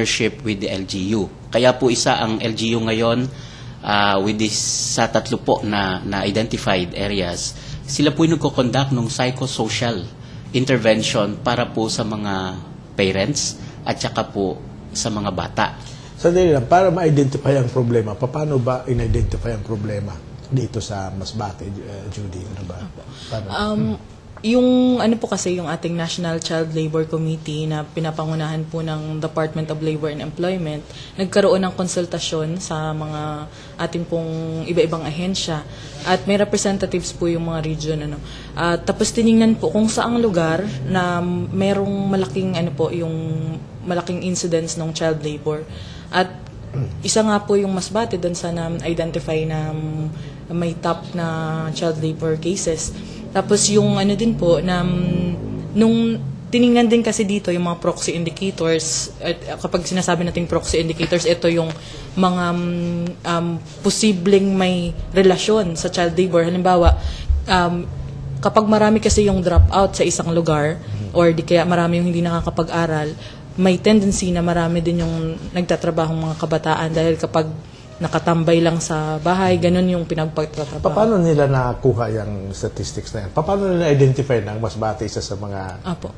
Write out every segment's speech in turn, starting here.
partnership with the LGU. Kaya po isa ang LGU ngayon with this sa tatlo po na identified areas, sila po yung nagko-conduct ng psychosocial intervention para po sa mga parents at saka po sa mga bata. Sandali lang, para ma-identify ang problema, paano ba in-identify ang problema dito sa Masbate, Judy? Ano ba? Yung ano po kasi yung ating National Child Labor Committee na pinapangunahan po ng Department of Labor and Employment, nagkaroon ng konsultasyon sa mga ating pong iba-ibang ahensya at may representatives po yung mga region tapos tiningnan po kung saang lugar na merong malaking yung malaking incidents ng child labor. At isa nga po yung Masbate doon sa na-identify na may top na child labor cases. Tapos yung din po, nung tiningnan din kasi dito yung mga proxy indicators, at kapag sinasabi natin proxy indicators, ito yung mga posibleng may relasyon sa child labor. Halimbawa, kapag marami kasi yung dropout sa isang lugar, or di kaya marami yung hindi nakakapag-aral, may tendency na marami din yung nagtatrabahong mga kabataan dahil kapag nakatambay lang sa bahay, ganun yung pinagpagtatrabaho. Paano nila nakuha yung statistics na yan? Paano nila identify na Masbate isa sa mga... Apo.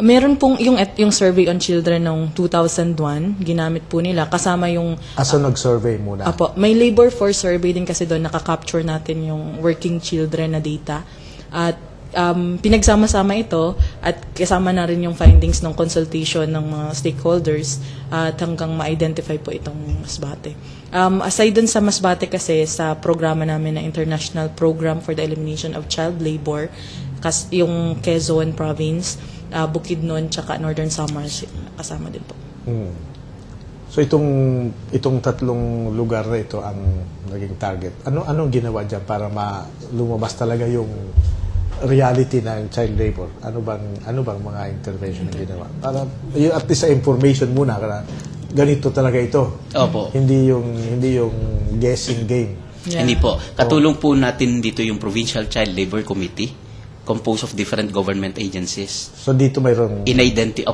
Meron pong yung survey on children ng 2001, ginamit po nila, kasama yung... Aso nag-survey muna? Apo. May labor force survey din kasi doon, nakaka-capture natin yung working children na data. At pinagsama-sama ito at kasama na rin yung findings ng consultation ng mga stakeholders at hanggang ma-identify po itong Masbate. Aside dun sa Masbate kasi, sa programa namin na International Program for the Elimination of Child Labor, yung Quezon Province, Bukidnon, tsaka Northern Samars, kasama din po. So itong tatlong lugar na ito ang naging target. Anong ginawa dyan para lumabas talaga yung reality ng child labor? Ano bang mga intervention na ginawa? Para at least sa information muna, ganito talaga ito. Opo. Hindi yung guessing game. Yeah. Hindi po. Katulong po natin dito yung Provincial Child Labor Committee, composed of different government agencies. So dito mayroong...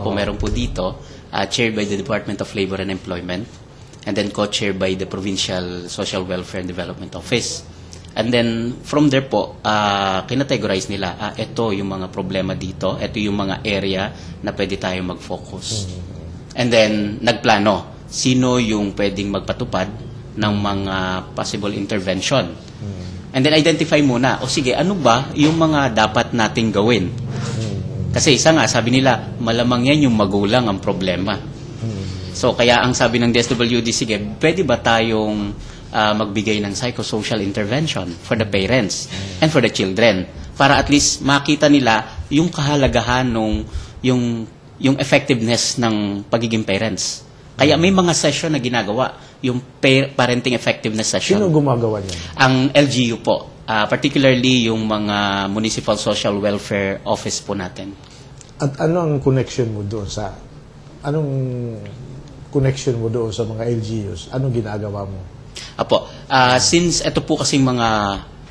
meron po dito, chaired by the Department of Labor and Employment, and then co-chaired by the Provincial Social Welfare and Development Office. And then, from there po, kinategorize nila, ito yung mga problema dito, ito yung mga area na pwede tayo mag-focus. And then, nagplano, sino yung pwedeng magpatupad ng mga possible intervention. And then, identify muna, sige, ano ba yung mga dapat nating gawin? Kasi isa nga, sabi nila, malamang yan yung magulang ang problema. So, kaya ang sabi ng DSWD, sige, pwede ba tayong magbigay ng psychosocial intervention for the parents and for the children para at least makita nila yung kahalagahan yung effectiveness ng pagiging parents. Kaya may mga session na ginagawa, yung parenting effectiveness session. Sino gumagawa niyan? Ang LGU po, particularly yung mga Municipal Social Welfare Office po natin. At ano ang connection mo doon sa mga LGUs? Anong ginagawa mo? Apo, since ito po kasing mga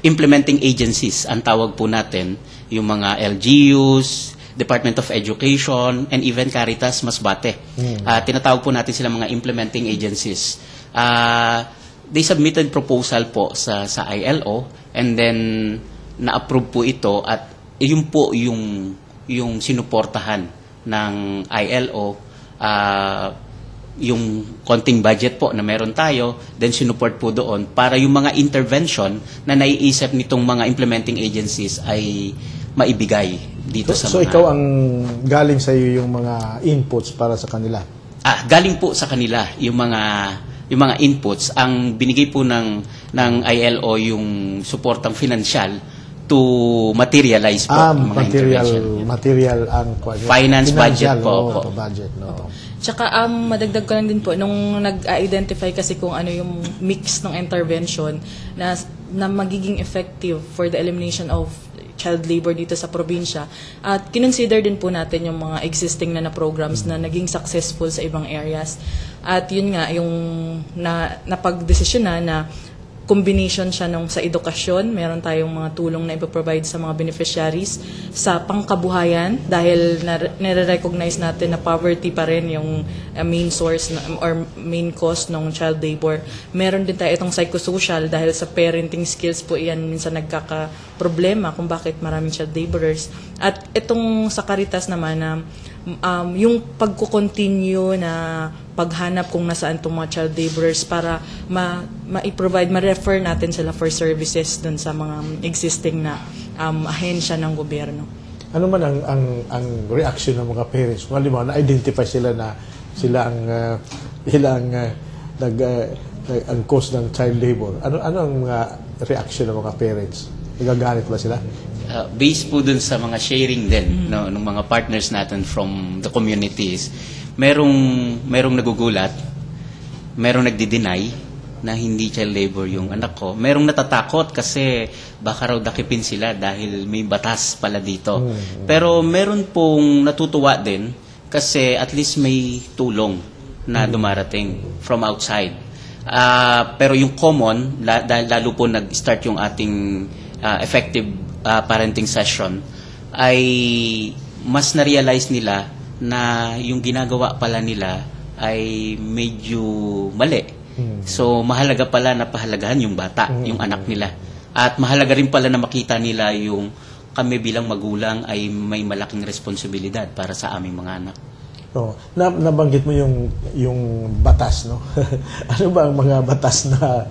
implementing agencies, ang tawag po natin, yung mga LGUs, Department of Education, and even Caritas Masbate. Tinatawag po natin sila mga implementing agencies. They submitted proposal po sa ILO, and then na-approve po ito, at yun po yung sinuportahan ng ILO, yung konting budget po na meron tayo, then sinuport po doon para yung mga intervention na naiisip nitong mga implementing agencies ay maibigay dito sa mga... So ikaw ang galing sa iyo yung mga inputs para sa kanila? Galing po sa kanila yung mga inputs. Ang binigay po ng ILO yung suportang financial to materialize po yung mga intervention. Material ang finance budget po. Budget, no. Tsaka madagdag ko lang din po, nung nag-identify kasi kung ano yung mix ng intervention na magiging effective for the elimination of child labor dito sa probinsya, at kinonsider din po natin yung mga existing na programs na naging successful sa ibang areas. At yun nga, yung napag-desisyon na combination siya nung sa edukasyon. Meron tayong mga tulong na ipoprovide sa mga beneficiaries sa pangkabuhayan dahil nare-recognize natin na poverty pa rin yung main source or main cause ng child labor. Meron din tayo itong psychosocial dahil sa parenting skills po iyan minsan nagkaka-problema kung bakit maraming child laborers. At itong sa Caritas naman na yung pagko-continue na paghanap kung nasaan itong mga child laborers para ma-provide, ma-refer natin sila for services dun sa mga existing na ahensya ng gobyerno. Ano man ang reaction ng mga parents? Kung halimbawa, na-identify sila na sila ang cause ng child labor. Ano ang mga reaction ng mga parents? Nagagalit ba sila? Based po dun sa mga sharing din ng mga partners natin from the communities, merong nagugulat, merong nagdi-deny na hindi child labor yung anak ko. Merong natatakot kasi baka raw dakipin sila dahil may batas pala dito. Pero meron pong natutuwa din kasi at least may tulong na dumarating from outside. Pero yung common, lalo po nag-start yung ating effective parenting session, ay mas na-realize nila na yung ginagawa pala nila ay medyo mali. So, mahalaga pala na pahalagahan yung bata, yung anak nila. At mahalaga rin pala na makita nila yung kami bilang magulang ay may malaking responsibilidad para sa aming mga anak. Oh, nabanggit mo yung batas, no? Ano ba ang mga batas na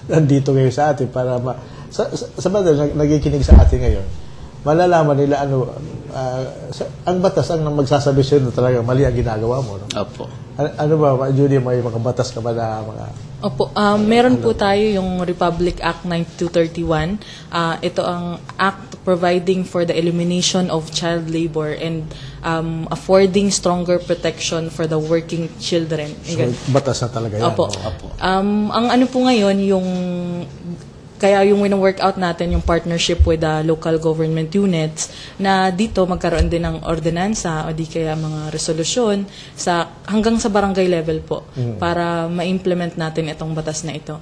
nandito ngayon sa atin para sa bagay nagikinig sa atin ngayon, malalaman nila ang batas ang magsasabi sa'yo na talaga mali ang ginagawa mo, no? Opo. Ano ba, Judy, may mga batas ka ba na mga... Opo, meron po tayo yung Republic Act 9231. Ito ang act providing for the elimination of child labor and affording stronger protection for the working children. So, batas na talaga yan. Opo. Opo. Ang ano po ngayon, kaya yung wino-workout natin yung partnership with the local government units na dito magkaroon din ng ordinansa o di kaya mga resolusyon hanggang sa barangay level po para ma-implement natin itong batas na ito.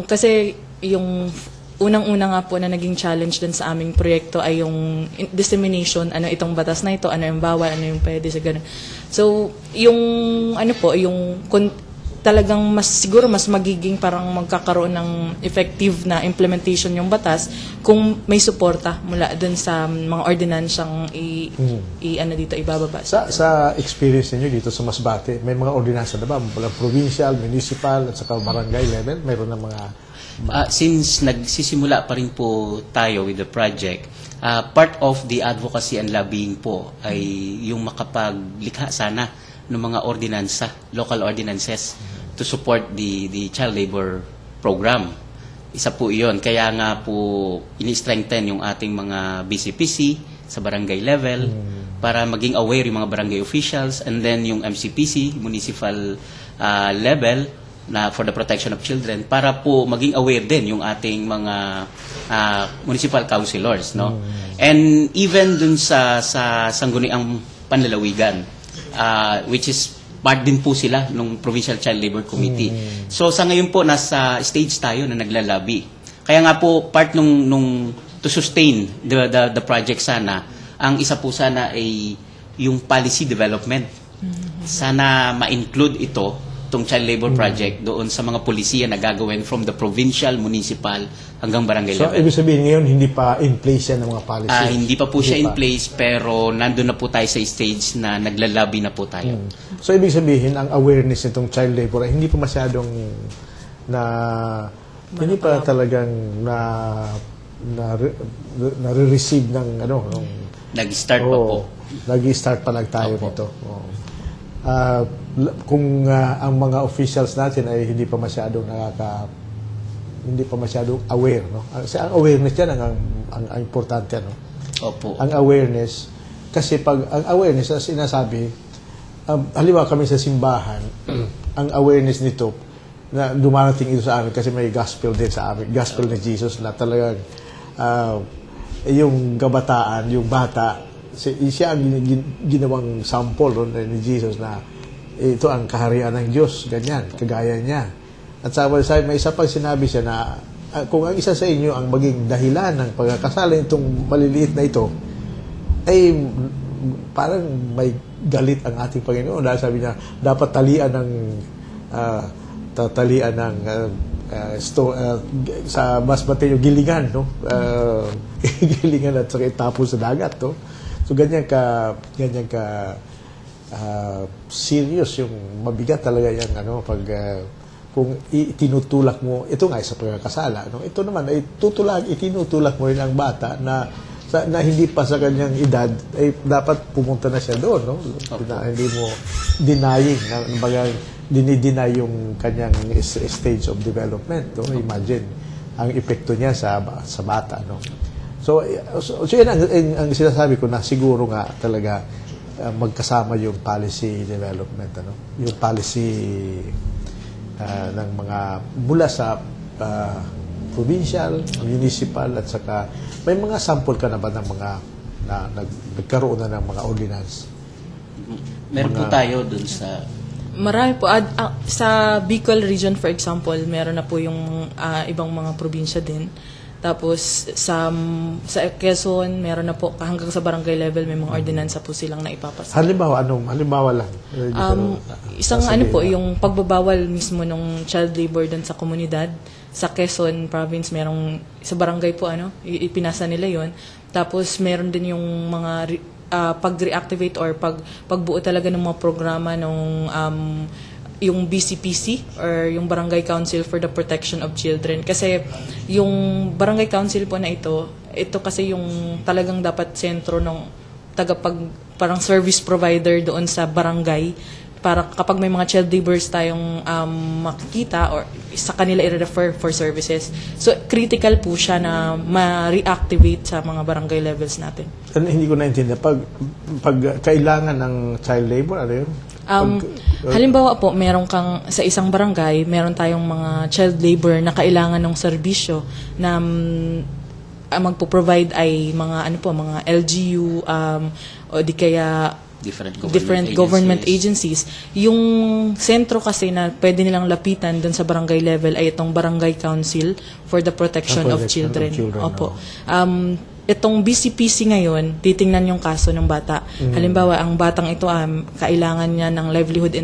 Kasi yung unang-una nga po na naging challenge din sa aming proyekto ay yung dissemination, ano itong batas na ito, ano yung bawal, ano yung pwede, sa ganun. So, yung talagang siguro mas magiging parang magkakaroon ng effective na implementation yung batas kung may suporta mula dun sa mga ordinansyang dito ibababa. Sa experience niyo dito sa Masbate, may mga ordinansa na ba? Mula provincial, municipal, at saka barangay level? Mayroon na mga... Since nagsisimula pa rin po tayo with the project, part of the advocacy and lobbying po ay yung makapaglikha sana ng mga ordinansa, local ordinances to support the child labor program. Isa po iyon. Kaya nga po ini-strengthen yung ating mga BCPC sa barangay level para maging aware yung mga barangay officials, and then yung MCPC, municipal level, na for the protection of children, para po maging aware din yung ating mga municipal councilors, no? And even dun sa sangguniang panlalawigan, which is part din po sila ng Provincial Child Labor Committee. So sa ngayon po nasa stage tayo na naglalabi. Kaya nga po part nung to sustain the project sana, ang isa po sana ay yung policy development. Sana ma-include itong child labor project doon sa mga polisiya na gagawin from the provincial, municipal hanggang barangay level. So, ibig sabihin ngayon, hindi pa in place yan ng mga policies? Hindi pa po siya in place, pero nandun na po tayo sa stage na naglalabi na po tayo. So, ibig sabihin, ang awareness nitong child labor ay hindi pa masyadong hindi pa talagang na-receive ng Nag-start pa po. Nag-start pa lang tayo nito. Kung ang mga officials natin ay hindi pa masyadong aware, no? Kasi ang awareness yan ang importante, no? Opo. Ang awareness, kasi pag ang awareness as sinasabi, halimbawa kami sa simbahan, ang awareness nito na dumarating ito sa amin kasi may gospel din sa amin, gospel ni Jesus na talagang yung kabataan, yung bata, siya ang ginawang sample ni Jesus na ito ang kaharian ng Diyos, ganyan, kagaya niya. At sa may isa pang sinabi siya na kung ang isa sa inyo ang maging dahilan ng pagkakasala itong maliliit na ito, ay parang may galit ang ating Panginoon. Dahil sabi niya, dapat talian ng sa mas mateo gilingan, no? Gilingan at saka itapon sa dagat, no? So ganyan ka serious, yung mabigat talaga yan, pag kung itinutulak mo, ito nga sa pagkakasala, no? Ito naman ay itinutulak mo rin ang bata na hindi pa sa kanyang edad, ay dapat pumunta na siya doon, no? Hindi mo dinideny yung kanyang stage of development, no? Imagine ang epekto niya sa bata, no? So yan ang sinasabi ko, na siguro nga talaga magkasama yung policy development, yung policy ng mga mula sa provincial, municipal, at saka may mga sample ka na ba ng mga nagkaroon na ng mga ordinance? Meron po tayo dun sa... Marami po. Sa Bicol region, for example, meron na po yung ibang mga probinsya din. Tapos sa Quezon, meron na po hanggang sa barangay level, may mga ordinansa po silang naipapasa. Halimbawa lang. Isang yung pagbabawal mismo ng child labor dun sa komunidad. Sa Quezon province, merong sa barangay po ipinasa nila yon. Tapos meron din yung mga pag-reactivate or pagbuo talaga ng mga programa ng yung BCPC or yung Barangay Council for the Protection of Children. Kasi yung Barangay Council po na ito kasi yung talagang dapat sentro ng parang service provider doon sa barangay, para kapag may mga child laborers tayong makikita or sa kanila i-refer for services. So, critical po siya na ma-reactivate sa mga barangay levels natin. Hindi ko naintindihan. Pag kailangan ng child labor, ano yun? Halimbawa po, meron kang sa isang barangay, meron tayong mga child labor na kailangan ng serbisyo na magpo-provide ay mga mga LGU o di kaya different government agencies. Yung sentro kasi na pwede nilang lapitan doon sa barangay level ay itong Barangay Council for the Protection of Children. Opo. Itong BCPC ngayon, titingnan yung kaso ng bata. Halimbawa, ang batang ito kailangan niya ng livelihood